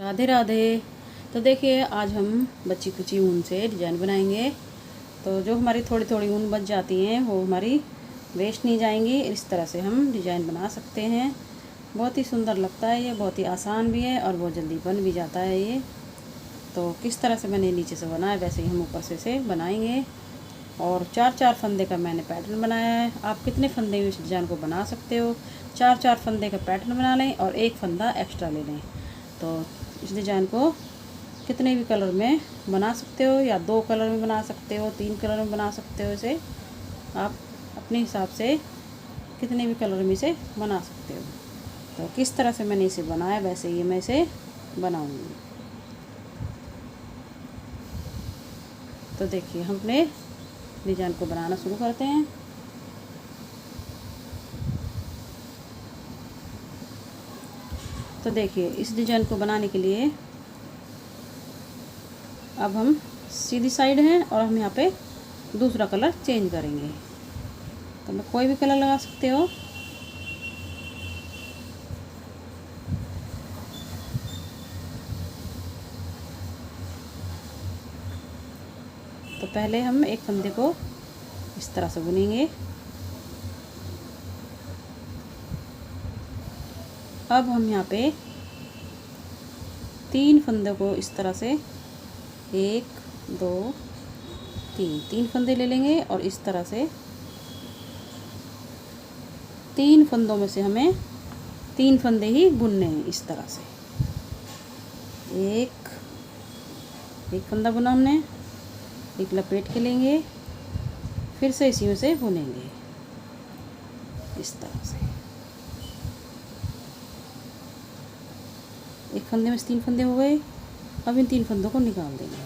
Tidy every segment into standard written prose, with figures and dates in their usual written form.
राधे राधे। तो देखिए आज हम बची कुची ऊन से डिज़ाइन बनाएंगे। तो जो हमारी थोड़ी थोड़ी ऊन बच जाती हैं वो हमारी वेस्ट नहीं जाएंगी। इस तरह से हम डिज़ाइन बना सकते हैं। बहुत ही सुंदर लगता है ये, बहुत ही आसान भी है और बहुत जल्दी बन भी जाता है ये। तो किस तरह से मैंने नीचे से बनाया वैसे ही हम ऊपर से बनाएंगे। और 4-4 फंदे का मैंने पैटर्न बनाया है। आप कितने फंदे में इस डिज़ाइन को बना सकते हो। 4-4 फंदे का पैटर्न बना लें और एक फंदा एक्स्ट्रा ले लें। तो इस डिज़ाइन को कितने भी कलर में बना सकते हो, या 2 कलर में बना सकते हो, 3 कलर में बना सकते हो। इसे आप अपने हिसाब से कितने भी कलर में इसे बना सकते हो। तो किस तरह से मैंने इसे बनाया वैसे ही मैं इसे बनाऊंगी। तो देखिए हम अपने डिज़ाइन को बनाना शुरू करते हैं। तो देखिए इस डिज़ाइन को बनाने के लिए अब हम सीधी साइड हैं और हम यहाँ पे दूसरा कलर चेंज करेंगे। तो मैं कोई भी कलर लगा सकते हो। तो पहले हम एक फंदे को इस तरह से बुनेंगे। अब हम यहाँ पे 3 फंदों को इस तरह से 1 2 3 फंदे ले लेंगे और इस तरह से 3 फंदों में से हमें 3 फंदे ही बुनने हैं। इस तरह से एक फंदा बुना हमने, एक लपेट के लेंगे, फिर से इसी में से बुनेंगे इस तरह से। एक फंदे में से 3 फंदे हो गए। अब इन 3 फंदों को निकाल देंगे,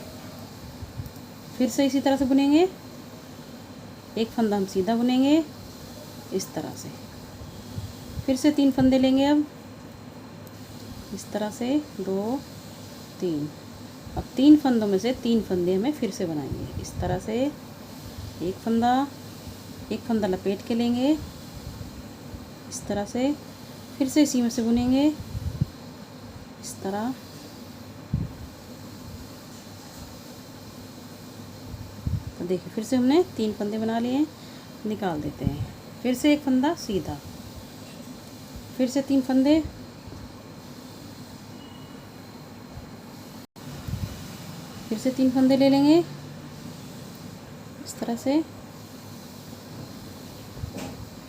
फिर से इसी तरह से बुनेंगे। एक फंदा हम सीधा बुनेंगे इस तरह से, फिर से 3 फंदे लेंगे। अब इस तरह से 2 3। अब 3 फंदों में से 3 फंदे हमें फिर से बनाएंगे इस तरह से। एक फंदा लपेट के लेंगे इस तरह से, फिर से इसी में से बुनेंगे इस तरह। तो देखिए फिर से हमने 3 फंदे बना लिए, निकाल देते हैं। फिर से एक फंदा सीधा, फिर से 3 फंदे, फिर से 3 फंदे ले लेंगे इस तरह से।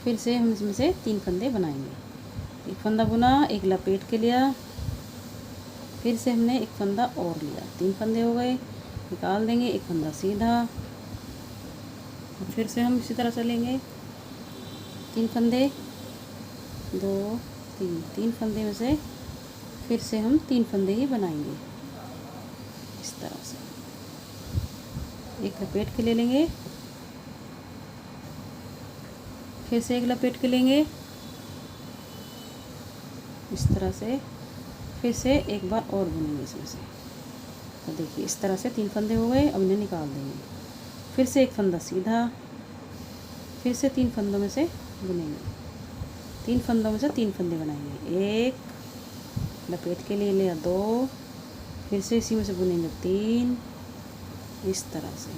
फिर से हम इसमें से 3 फंदे बनाएंगे। एक फंदा बुना, एक लपेट के लिया, फिर से हमने एक फंदा और लिया, 3 फंदे हो गए, निकाल देंगे। एक फंदा सीधा, और फिर से हम इसी तरह से लेंगे 3 फंदे 2 3 फंदे में से फिर से हम 3 फंदे ही बनाएंगे इस तरह से। एक लपेट के ले लेंगे, फिर से एक लपेट के लेंगे इस तरह से, फिर से एक बार और बुनेंगे इसमें से। तो देखिए इस तरह से 3 फंदे हो गए। अब इन्हें निकाल देंगे, फिर से एक फंदा सीधा, फिर से 3 फंदों में से बुनेंगे। 3 फंदों में से 3 फंदे बनाएंगे। एक लपेट के लिए लिया 2, फिर से इसी में से बुनेंगे 3 इस तरह से।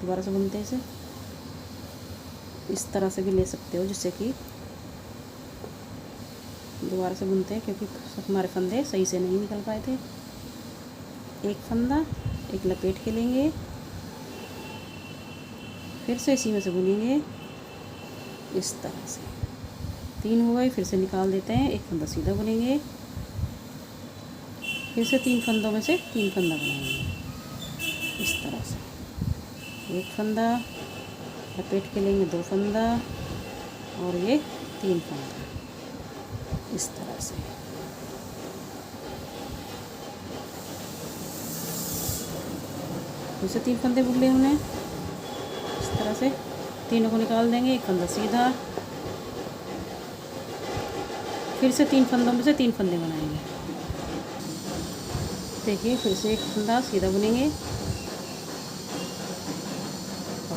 दोबारा से बुनते हैं इसे। इस तरह से भी ले सकते हो, जिससे कि दोबारा से बुनते हैं क्योंकि हमारे फंदे सही से नहीं निकल पाए थे। एक फंदा, एक लपेट के लेंगे, फिर से इसी में से बुनेंगे इस तरह से। 3 हो गए, फिर से निकाल देते हैं। एक फंदा सीधा बुनेंगे, फिर से 3 फंदों में से 3 फंदा बनाएंगे इस तरह से। एक फंदा लपेट के लेंगे, 2 फंदा, और ये 3 फंदा इस तरह से। फिर से 3 फंदे बुन लिए हमने इस तरह से। तीनों को निकाल देंगे। एक फंदा सीधा, फिर से 3 फंदों में से 3 फंदे बनाएंगे। देखिए फिर से एक फंदा सीधा बुनेंगे,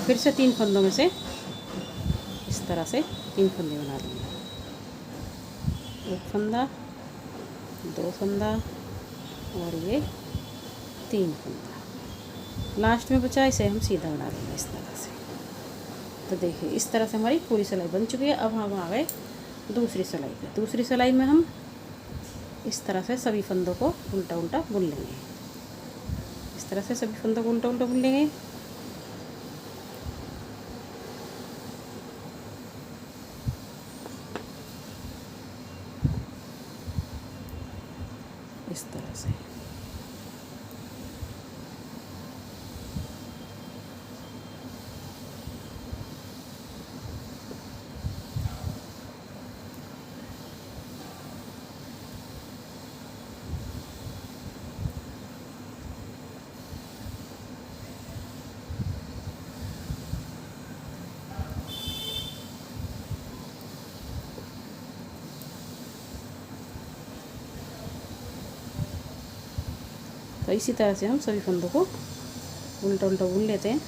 फिर से 3 फंदों में से इस तरह से 3 फंदे बना लेंगे। एक फंदा, 2 फंदा और ये 3 फंदा। लास्ट में बचा इसे हम सीधा बना देंगे इस तरह से। तो देखिए इस तरह से हमारी पूरी सिलाई बन चुकी है। अब हम आ गए दूसरी सिलाई पे। दूसरी सिलाई में हम इस तरह से सभी फंदों को उल्टा उल्टा बुन लेंगे। इस तरह से सभी फंदों को उल्टा उल्टा बुन लेंगे। इस तरह से तो इसी तरह से हम सभी फंदों को उल्टा उल्टा बुन लेते हैं।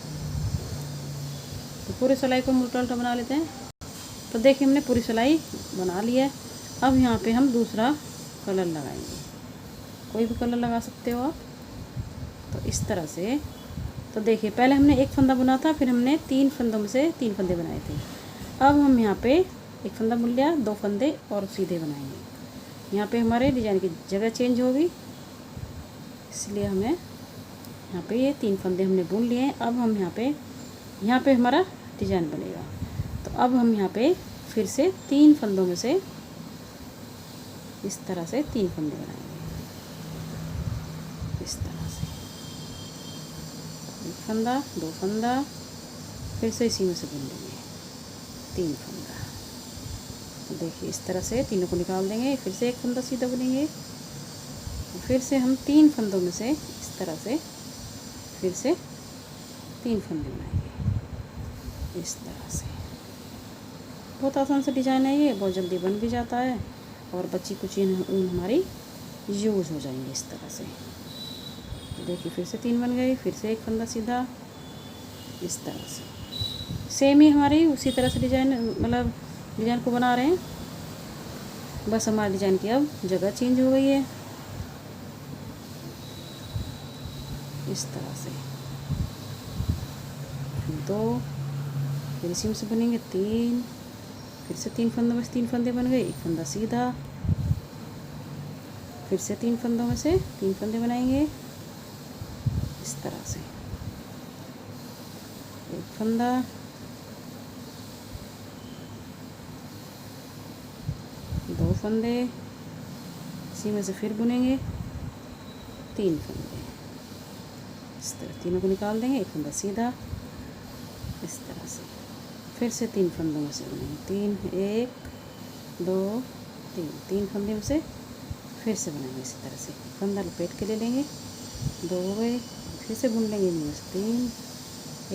तो पूरे सिलाई को हम उल्टा उल्टा बना लेते हैं। तो देखिए हमने पूरी सिलाई बना ली है। अब यहाँ पे हम दूसरा कलर लगाएंगे। कोई भी कलर लगा सकते हो आप। तो इस तरह से तो देखिए पहले हमने एक फंदा बुना था, फिर हमने 3 फंदों में से 3 फंदे बनाए थे। अब हम यहाँ पे एक फंदा बुन लिया, 2 फंदे और सीधे बनाएंगे। यहाँ पे हमारे डिजाइन की जगह चेंज होगी, इसलिए हमें यहाँ पे ये 3 फंदे हमने बुन लिए हैं। अब हम यहाँ पे हमारा डिजाइन बनेगा। तो अब हम यहाँ पे फिर से 3 फंदों में से इस तरह से 3 फंदे बनाएंगे। इस तरह से एक फंदा, 2 फंदा, फिर से इसी में से बुन लेंगे 3 फंदा। देखिए इस तरह से तीनों को निकाल देंगे। फिर से एक फंदा सीधा बुनेंगे। फिर से हम 3 फंदों में से इस तरह से फिर से 3 फंदे बनाएंगे इस तरह से। बहुत आसान सा डिज़ाइन है ये, बहुत जल्दी बन भी जाता है और बच्ची कुछ ऊन हमारी यूज़ हो जाएंगे इस तरह से। देखिए फिर से 3 बन गई। फिर से एक फंदा सीधा इस तरह से। सेम ही हमारी उसी तरह से डिज़ाइन मतलब डिज़ाइन को बना रहे हैं। बस हमारे डिज़ाइन की अब जगह चेंज हो गई है इस तरह से। 2 फिर इसी में से बनेंगे 3, फिर से 3 फंदों में से 3 फंदे बन गए। एक फंदा सीधा, फिर से 3 फंदों में से 3 फंदे बनाएंगे इस तरह से। एक फंदा, 2 फंदे, इसी में से फिर बुनेंगे 3 फंदे। इस तरह तीनों को निकाल देंगे। एक फंदा सीधा इस तरह से। फिर से 3 फंदों में से बुनेंगे 3, 1, 2, 3 फंदे में से फिर से बनाएंगे इसी तरह से। फंदा लपेट के ले लेंगे, 2 हो गए। फिर से बुन लेंगे इनमें से 3,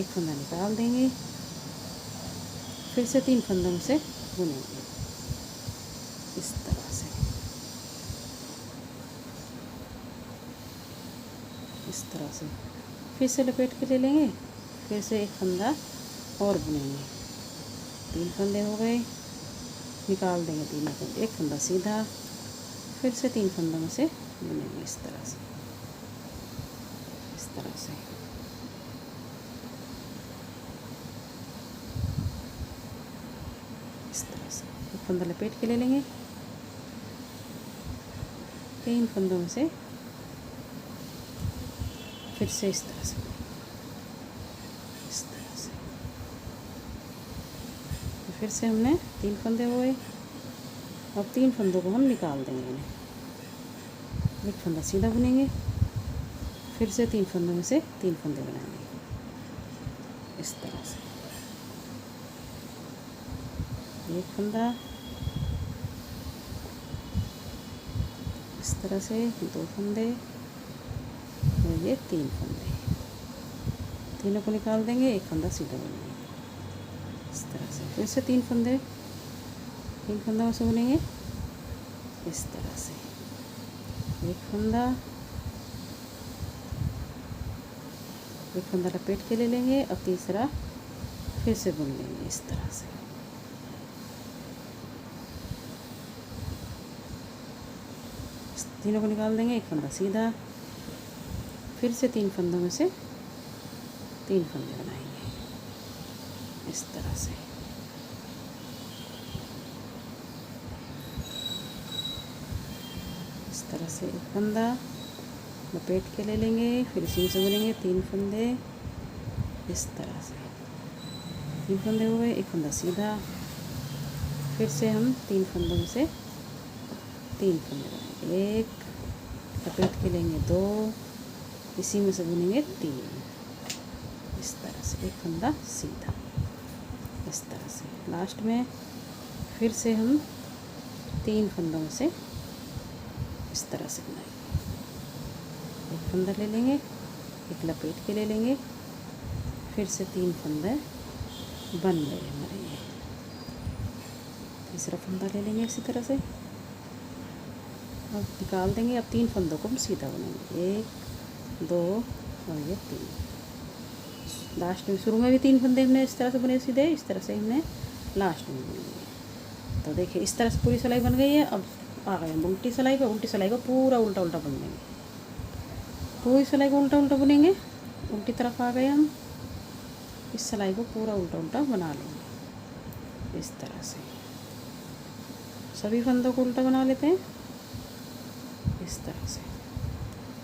एक फंदा निकाल देंगे। फिर से 3 फंदों में से बुनेंगे इस तरह से। इस तरह से फिर से लपेट के ले लेंगे। फिर से एक फंदा और बुनेंगे। 3 फंदे हो गए, निकाल देंगे तीनों को। एक फंदा सीधा, फिर से 3 फंदों में से बुनेंगे इस तरह से। इस तरह से इस तरह से एक फंदा लपेट के ले लेंगे। 3 फंदों में से फिर से इस तरह से इस तरह से। फिर से हमने 3 फंदे हो गए। अब 3 फंदों को हम निकाल देंगे इन्हें। एक फंदा सीधा बुनेंगे, फिर से 3 फंदों में से 3 फंदे बनाएंगे इस तरह से। एक फंदा इस तरह से, 2 फंदे और ये 3 फंदे। तीनों को निकाल देंगे। एक फंदा सीधा बुनेंगे इस तरह से। फिर से 3 फंदे, 3 फंदों से बुनेंगे इस तरह से। एक फंदा, एक फंदा लपेट के ले लेंगे। अब तीसरा फिर से बुन लेंगे इस तरह से। तीनों को निकाल देंगे, एक फंदा सीधा, फिर से 3 फंदों में से 3 फंदे बनाएंगे इस तरह से। इस तरह से एक फंदा लपेट के ले लेंगे, फिर इसी से बुनेंगे 3 फंदे इस तरह से। 3 फंदे हो गए, एक फंदा सीधा, फिर से हम 3 फंदों में से 3 फंदे बनाएंगे, एक लपेट के लेंगे 2, इसी में से बुनेंगे 3 इस तरह से, एक फंदा सीधा इस तरह से। लास्ट में फिर से हम 3 फंदों में से इस तरह से बनाएंगे, एक फंदा ले लेंगे, एक लपेट के ले लेंगे, फिर से 3 फंदे बन गए हमारे ये। तीसरा फंदा ले लेंगे इसी तरह से, अब निकाल देंगे। अब 3 फंदों को हम सीधा बनाएंगे, 1 2 और ये 3। लास्ट में शुरू में भी 3 फंदे हमने इस तरह से बने सीधे, इस तरह से हमने लास्ट में बुनेंगे। तो देखिए इस तरह से पूरी सिलाई बन गई है। अब आ गए हम उल्टी सिलाई पर। उल्टी सिलाई को पूरा उल्टा उल्टा बुन लेंगे, पूरी सिलाई को उल्टा उल्टा बुनेंगे। उल्टी तरफ आ गए हम, इस सिलाई को पूरा उल्टा उल्टा बना लेंगे इस तरह से। सभी फंदों को उल्टा बना लेते हैं इस तरह से,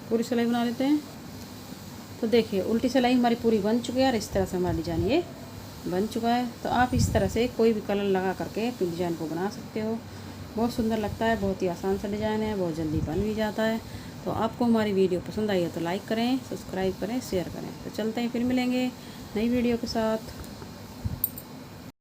पूरी सिलाई बना लेते हैं। तो देखिए उल्टी सिलाई हमारी पूरी बन चुकी है और इस तरह से हमारा डिज़ाइन ये बन चुका है। तो आप इस तरह से कोई भी कलर लगा करके अपने डिज़ाइन को बना सकते हो। बहुत सुंदर लगता है, बहुत ही आसान सा डिज़ाइन है, बहुत जल्दी बन भी जाता है। तो आपको हमारी वीडियो पसंद आई है तो लाइक करें, सब्सक्राइब करें, शेयर करें। तो चलते हैं, फिर मिलेंगे नई वीडियो के साथ।